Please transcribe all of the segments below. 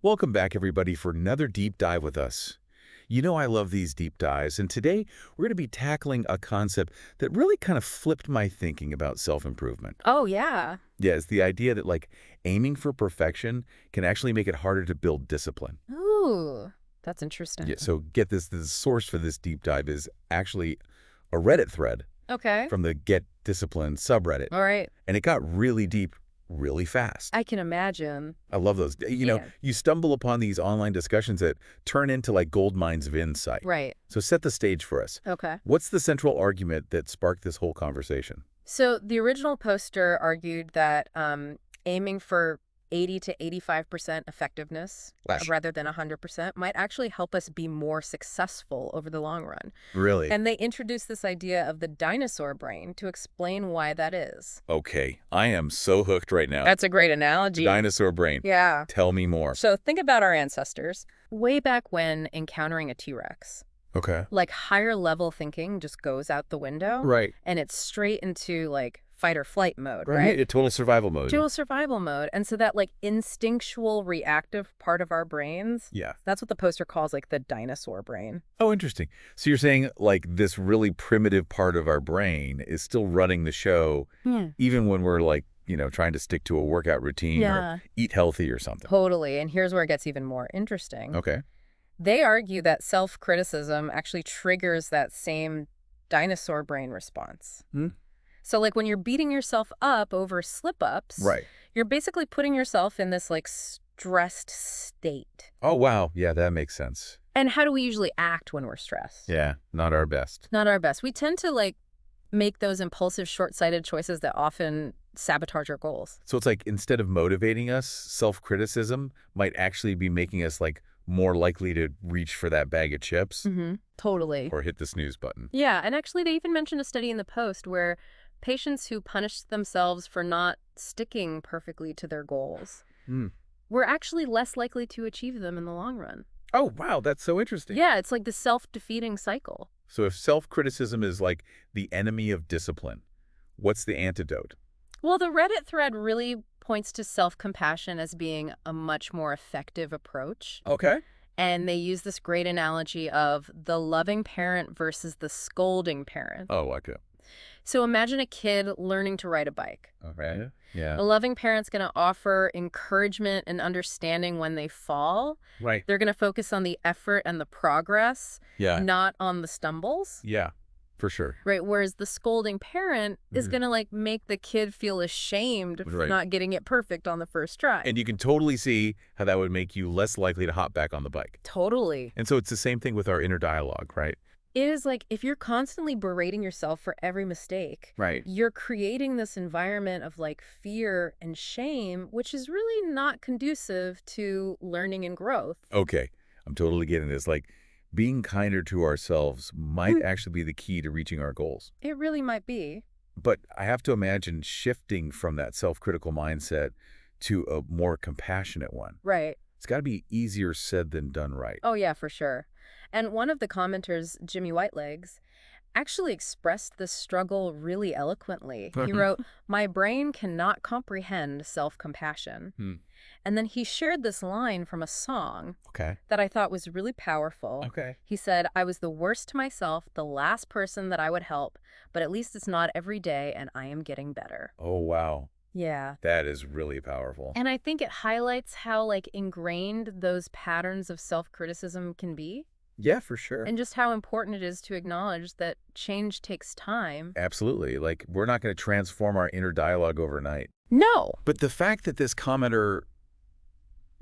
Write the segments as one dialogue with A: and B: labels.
A: Welcome back, everybody, for another deep dive with us. You know I love these deep dives, and today we're going to be tackling a concept that really kind of flipped my thinking about self-improvement.
B: Oh, yeah.
A: Yeah, it's the idea that, aiming for perfection can actually make it harder to build discipline.
B: Ooh, that's
A: Yeah,
B: interesting.
A: so get this, the source for this deep dive is actually a Reddit thread
B: Okay.
A: from the Get Discipline subreddit,
B: All right.
A: and it got really deep really fast.
B: I can imagine.
A: I love those.
B: Yeah.
A: You stumble upon these online discussions that turn into gold mines of insight.
B: Right.
A: So set the stage for us.
B: Okay.
A: What's the central argument that sparked this whole conversation?
B: So the original poster argued that aiming for 80 to 85% effectiveness
A: Flash.
B: rather than 100% might actually help us be more successful over the long run.
A: Really?
B: And they introduced this idea of the dinosaur brain to explain why that is.
A: Okay, I am so hooked right now.
B: That's a great analogy.
A: Dinosaur brain.
B: Yeah.
A: Tell me more.
B: So think about our ancestors. Way back when encountering a T-Rex.
A: Okay.
B: Higher level thinking just goes out the window.
A: Right.
B: And it's straight into fight or flight mode, right?
A: Total survival mode.
B: Dual survival mode. And so that instinctual reactive part of our brains,
A: Yeah.
B: that's what the poster calls the dinosaur brain.
A: Oh, interesting. So you're saying this really primitive part of our brain is still running the show,
B: Yeah.
A: even when we're trying to stick to a workout routine or eat healthy or something.
B: Totally. And here's where it gets even more interesting.
A: Okay.
B: They argue that self-criticism actually triggers that same dinosaur brain response.
A: Hmm?
B: So when you're beating yourself up over slip-ups,
A: Right.
B: you're basically putting yourself in this stressed state.
A: Oh, wow. Yeah, that makes sense.
B: And how do we usually act when we're stressed?
A: Yeah, not our best.
B: Not our best. We tend to make those impulsive, short-sighted choices that often sabotage our goals.
A: So it's instead of motivating us, self-criticism might actually be making us more likely to reach for that bag of chips
B: Totally.
A: or hit the snooze button.
B: Yeah, and actually they even mentioned a study in the post where patients who punished themselves for not sticking perfectly to their goals were actually less likely to achieve them in the long run.
A: Oh, wow. That's so interesting.
B: Yeah, it's the self-defeating cycle.
A: So if self-criticism is the enemy of discipline, what's the antidote?
B: Well, the Reddit thread really points to self-compassion as being a much more effective approach.
A: Okay.
B: And they use this great analogy of the loving parent versus the scolding parent.
A: Oh, okay.
B: So imagine a kid learning to ride a bike.
A: Okay. Yeah.
B: The loving parent's going to offer encouragement and understanding when they fall.
A: Right.
B: They're going to focus on the effort and the progress,
A: Yeah.
B: not on the stumbles.
A: Yeah, for sure.
B: Right. Whereas the scolding parent is going to make the kid feel ashamed for
A: Right.
B: not getting it perfect on the first try.
A: And you can totally see how that would make you less likely to hop back on the bike.
B: Totally.
A: And so it's the same thing with our inner dialogue, right?
B: It is if you're constantly berating yourself for every mistake,
A: Right.
B: you're creating this environment of fear and shame, which is really not conducive to learning and growth.
A: Okay. I'm totally getting this. Being kinder to ourselves might actually be the key to reaching our goals.
B: It really might be.
A: But I have to imagine shifting from that self-critical mindset to a more compassionate one.
B: Right.
A: It's got to be easier said than done right.
B: Oh, yeah, for sure. And one of the commenters, Jimmy Whitelegs, actually expressed this struggle really eloquently. He wrote, "My brain cannot comprehend self-compassion." And then he shared this line from a song
A: Okay.
B: that I thought was really powerful.
A: Okay.
B: He said, "I was the worst to myself, the last person that I would help, but at least it's not every day and I am getting better."
A: Oh, wow.
B: Yeah.
A: That is really powerful.
B: And I think it highlights how ingrained those patterns of self-criticism can be.
A: Yeah, for sure.
B: And just how important it is to acknowledge that change takes time.
A: Absolutely. We're not going to transform our inner dialogue overnight.
B: No.
A: But the fact that this commenter,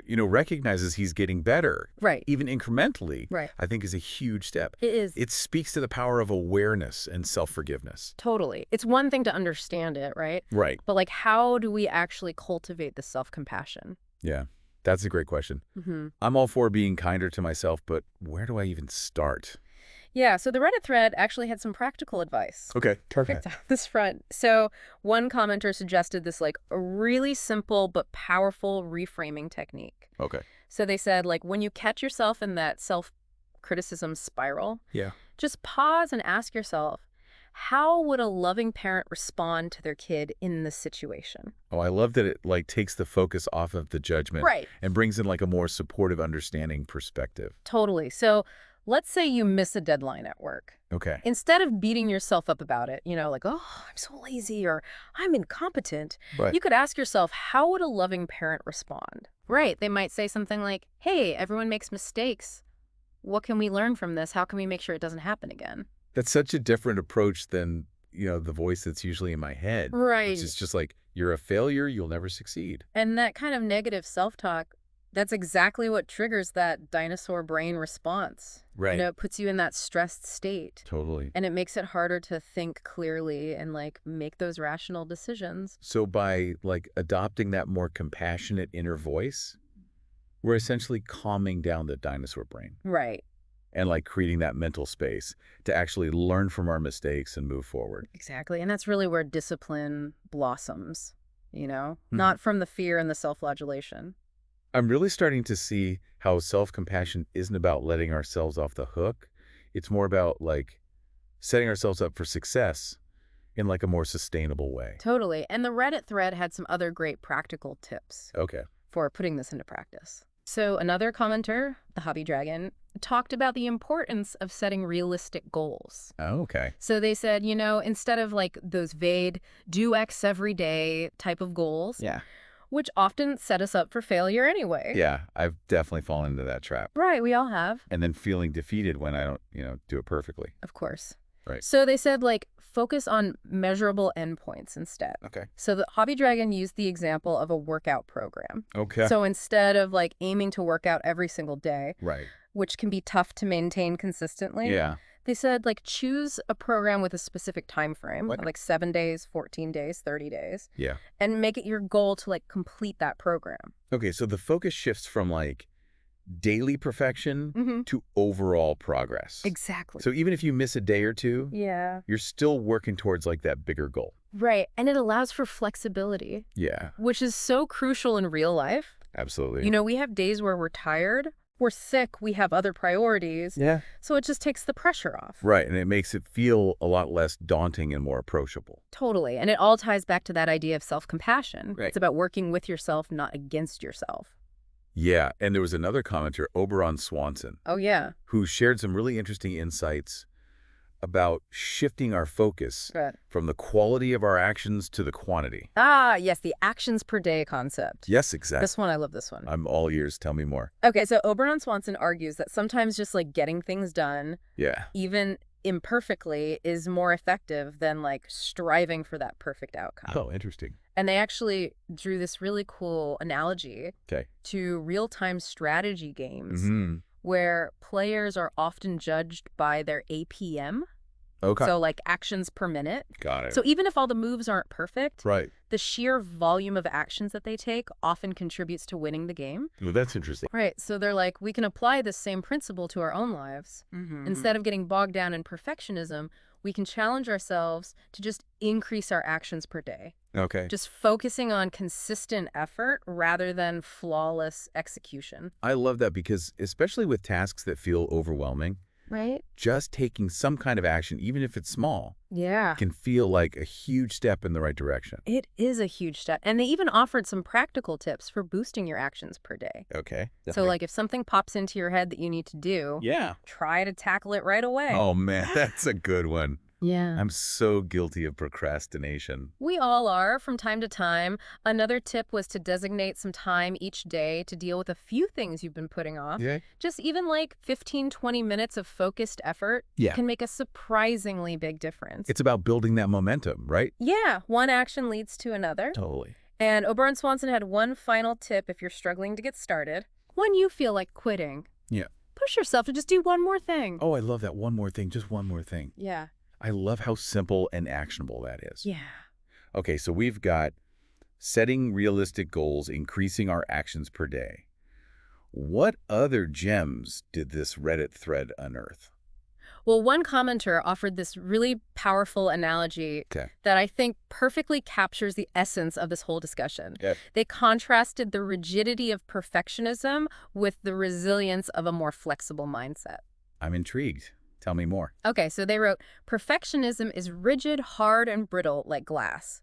A: recognizes he's getting better,
B: Right.
A: even incrementally,
B: Right.
A: I think is a huge step.
B: It is.
A: It speaks to the power of awareness and self-forgiveness.
B: Totally. It's one thing to understand it, right?
A: Right.
B: But how do we actually cultivate the self-compassion?
A: Yeah. That's a great question. I'm all for being kinder to myself, but where do I even start?
B: Yeah, so the Reddit thread actually had some practical advice.
A: Okay,
B: Perfect on this front. So one commenter suggested this a really simple but powerful reframing technique.
A: Okay.
B: So they said when you catch yourself in that self-criticism spiral,
A: Yeah.
B: just pause and ask yourself, how would a loving parent respond to their kid in this situation?
A: Oh, I love that it like takes the focus off of the judgment
B: Right.
A: and brings in like a more supportive, understanding perspective.
B: Totally. So let's say you miss a deadline at work.
A: Okay.
B: Instead of beating yourself up about it, like, oh, I'm so lazy or I'm incompetent,
A: Right.
B: you could ask yourself, how would a loving parent respond? Right. They might say something like, hey, everyone makes mistakes. What can we learn from this? How can we make sure it doesn't happen again?
A: That's such a different approach than, the voice that's usually in my head, which
B: Right.
A: is just like, you're a failure, you'll never succeed.
B: And that kind of negative self-talk, that's exactly what triggers that dinosaur brain response.
A: Right.
B: It puts you in that stressed state.
A: Totally.
B: And it makes it harder to think clearly and like make those rational decisions.
A: So by like adopting that more compassionate inner voice, we're essentially calming down the dinosaur brain
B: Right.
A: and like creating that mental space to actually learn from our mistakes and move forward.
B: Exactly. And that's really where discipline blossoms, not from the fear and the self-flagellation.
A: I'm really starting to see how self-compassion isn't about letting ourselves off the hook. It's more about like setting ourselves up for success in like a more sustainable way.
B: Totally. And the Reddit thread had some other great practical tips
A: Okay.
B: for putting this into practice. So another commenter, the Hobby Dragon, talked about the importance of setting realistic goals.
A: Oh, okay.
B: So they said, instead of like those vague, do X every day type of goals,
A: Yeah.
B: which often set us up for failure anyway.
A: Yeah, I've definitely fallen into that trap.
B: Right, we all have.
A: And then feeling defeated when I don't, do it perfectly.
B: Of course.
A: Right.
B: So they said, like, focus on measurable endpoints instead.
A: Okay.
B: So the Hobby Dragon used the example of a workout program.
A: Okay.
B: So instead of like aiming to work out every single day,
A: Right.
B: which can be tough to maintain consistently,
A: Yeah.
B: they said, like, choose a program with a specific time frame,
A: What?
B: like 7 days, 14 days, 30 days,
A: Yeah.
B: and make it your goal to like complete that program.
A: Okay, so the focus shifts from like daily perfection
B: Mm-hmm.
A: to overall progress.
B: Exactly.
A: So even if you miss a day or two,
B: Yeah.
A: you're still working towards like that bigger goal.
B: Right. And it allows for flexibility,
A: Yeah,
B: which is so crucial in real life.
A: absolutely.
B: We have days where we're tired, we're sick, we have other priorities.
A: Yeah.
B: So it just takes the pressure off.
A: Right, and it makes it feel a lot less daunting and more approachable.
B: Totally. And it all ties back to that idea of self-compassion.
A: Right.
B: It's about working with yourself, not against yourself.
A: Yeah, and there was another commenter, Oberon Swanson,
B: Oh, yeah.
A: who shared some really interesting insights about shifting our focus
B: Good.
A: from the quality of our actions to the quantity.
B: Ah, yes, the actions per day concept.
A: Yes, exactly.
B: This one, I love this one.
A: I'm all ears. Tell me more.
B: Okay, so Oberon Swanson argues that sometimes just like getting things done,
A: Yeah.
B: even imperfectly, is more effective than like striving for that perfect outcome.
A: Oh, interesting.
B: And they actually drew this really cool analogy
A: Okay.
B: to real-time strategy games
A: Mm-hmm.
B: where players are often judged by their APM,
A: Okay.
B: so like actions per minute.
A: Got it.
B: So even if all the moves aren't perfect,
A: right.
B: the sheer volume of actions that they take often contributes to winning the game.
A: Well, that's interesting.
B: Right, so they're like, we can apply this same principle to our own lives. Instead of getting bogged down in perfectionism, we can challenge ourselves to just increase our actions per day.
A: Okay.
B: Just focusing on consistent effort rather than flawless execution.
A: I love that because especially with tasks that feel overwhelming,
B: Right?
A: just taking some kind of action, even if it's small,
B: Yeah.
A: can feel like a huge step in the right direction.
B: It is a huge step. And they even offered some practical tips for boosting your actions per day.
A: Okay.
B: So like if something pops into your head that you need to do,
A: yeah.
B: try to tackle it right away.
A: Oh, man, that's a good one.
B: Yeah.
A: I'm so guilty of procrastination.
B: We all are from time to time. Another tip was to designate some time each day to deal with a few things you've been putting off.
A: Yeah.
B: Just even like 15, 20 minutes of focused effort
A: Yeah.
B: can make a surprisingly big difference.
A: It's about building that momentum, right?
B: Yeah, one action leads to another.
A: Totally.
B: And Oberon Swanson had one final tip if you're struggling to get started. When you feel like quitting,
A: Yeah.
B: push yourself to just do one more thing.
A: Oh, I love that. One more thing, just one more thing.
B: Yeah.
A: I love how simple and actionable that is.
B: Yeah.
A: Okay, so we've got setting realistic goals, increasing our actions per day. What other gems did this Reddit thread unearth?
B: Well, one commenter offered this really powerful analogy
A: Okay.
B: that I think perfectly captures the essence of this whole discussion.
A: Yeah.
B: They contrasted the rigidity of perfectionism with the resilience of a more flexible mindset.
A: I'm intrigued. Tell me more.
B: Okay, so they wrote, perfectionism is rigid, hard, and brittle like glass.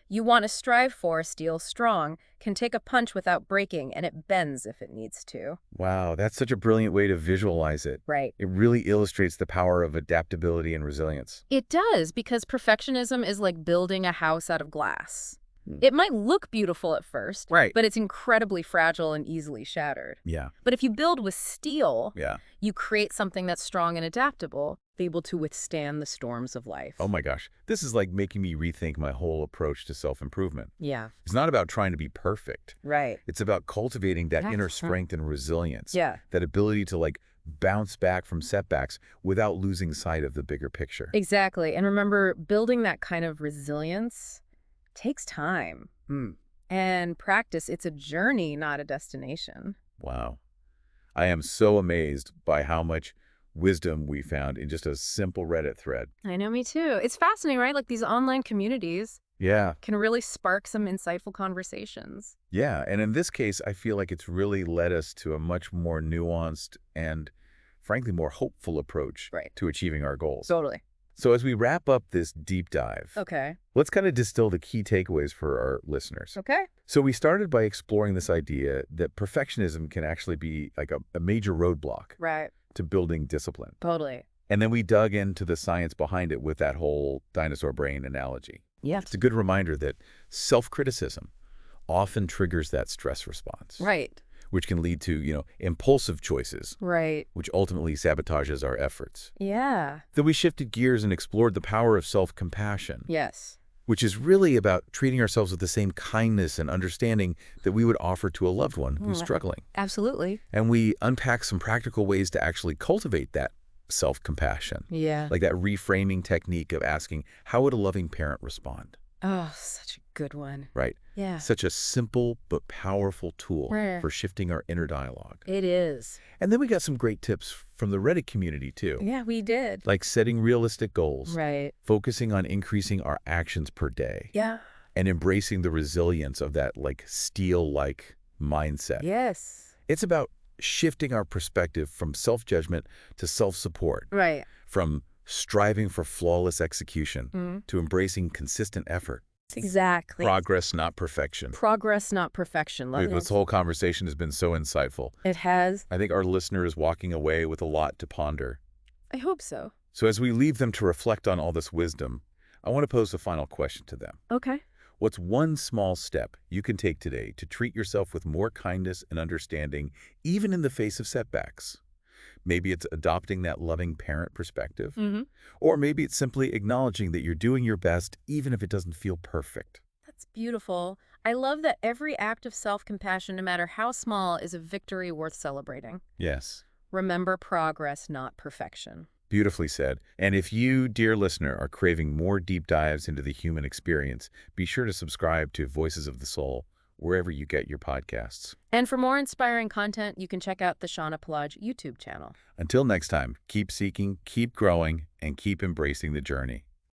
B: You want to strive for steel strong, can take a punch without breaking, and it bends if it needs to.
A: Wow, that's such a brilliant way to visualize it.
B: Right.
A: It really illustrates the power of adaptability and resilience.
B: It does, because perfectionism is like building a house out of glass.
A: Hmm.
B: It might look beautiful at first,
A: Right.
B: but it's incredibly fragile and easily shattered.
A: Yeah.
B: But if you build with steel,
A: Yeah.
B: you create something that's strong and adaptable, able to withstand the storms of life.
A: Oh my gosh. This is like making me rethink my whole approach to self-improvement.
B: Yeah,
A: It's not about trying to be perfect.
B: right.
A: It's about cultivating that inner
B: That's-
A: strength and resilience.
B: Yeah,
A: That ability to like bounce back from setbacks without losing sight of the bigger picture.
B: exactly. And remember, building that kind of resilience takes time
A: Hmm.
B: and practice. It's a journey, not a destination.
A: Wow. I am so amazed by how much wisdom we found in just a simple Reddit thread.
B: I know, me too. It's fascinating, right? Like these online communities
A: Yeah.
B: can really spark some insightful conversations.
A: Yeah. And in this case, I feel like it's really led us to a much more nuanced and frankly more hopeful approach
B: Right.
A: to achieving our goals.
B: Totally.
A: So as we wrap up this deep dive,
B: Okay.
A: let's kind of distill the key takeaways for our listeners.
B: Okay.
A: So we started by exploring this idea that perfectionism can actually be like a major roadblock
B: Right.
A: to building discipline.
B: Totally.
A: And then we dug into the science behind it with that whole dinosaur brain analogy.
B: Yes.
A: It's a good reminder that self-criticism often triggers that stress response,
B: Right.
A: which can lead to, impulsive choices,
B: Right.
A: which ultimately sabotages our efforts.
B: Yeah.
A: Then we shifted gears and explored the power of self-compassion,
B: Yes.
A: which is really about treating ourselves with the same kindness and understanding that we would offer to a loved one who's struggling.
B: Absolutely.
A: And we unpack some practical ways to actually cultivate that self-compassion,
B: Yeah.
A: like that reframing technique of asking, how would a loving parent respond?
B: Oh, such a good one.
A: Right?
B: Yeah.
A: Such a simple but powerful tool
B: Right.
A: for shifting our inner dialogue.
B: It is.
A: And then we got some great tips from the Reddit community too,
B: Yeah, we did.
A: like setting realistic goals,
B: Right.
A: focusing on increasing our actions per day,
B: Yeah.
A: and embracing the resilience of that like steel-like mindset.
B: Yes.
A: It's about shifting our perspective from self-judgment to self-support,
B: Right.
A: from striving for flawless execution
B: Mhm.
A: to embracing consistent effort.
B: Exactly.
A: Progress, not perfection.
B: Progress, not perfection. Love
A: This
B: it.
A: whole conversation has been so insightful.
B: It has.
A: I think our listener is walking away with a lot to ponder.
B: I hope so.
A: So as we leave them to reflect on all this wisdom, I want to pose a final question to them.
B: Okay.
A: What's one small step you can take today to treat yourself with more kindness and understanding, even in the face of setbacks? Maybe it's adopting that loving parent perspective,
B: Mm-hmm.
A: or maybe it's simply acknowledging that you're doing your best, even if it doesn't feel perfect.
B: That's beautiful. I love that every act of self-compassion, no matter how small, is a victory worth celebrating.
A: Yes.
B: Remember progress, not perfection.
A: Beautifully said. And if you, dear listener, are craving more deep dives into the human experience, be sure to subscribe to Voices of the Soul wherever you get your podcasts.
B: And for more inspiring content, you can check out the Shauna Palaj YouTube channel.
A: Until next time, keep seeking, keep growing, and keep embracing the journey.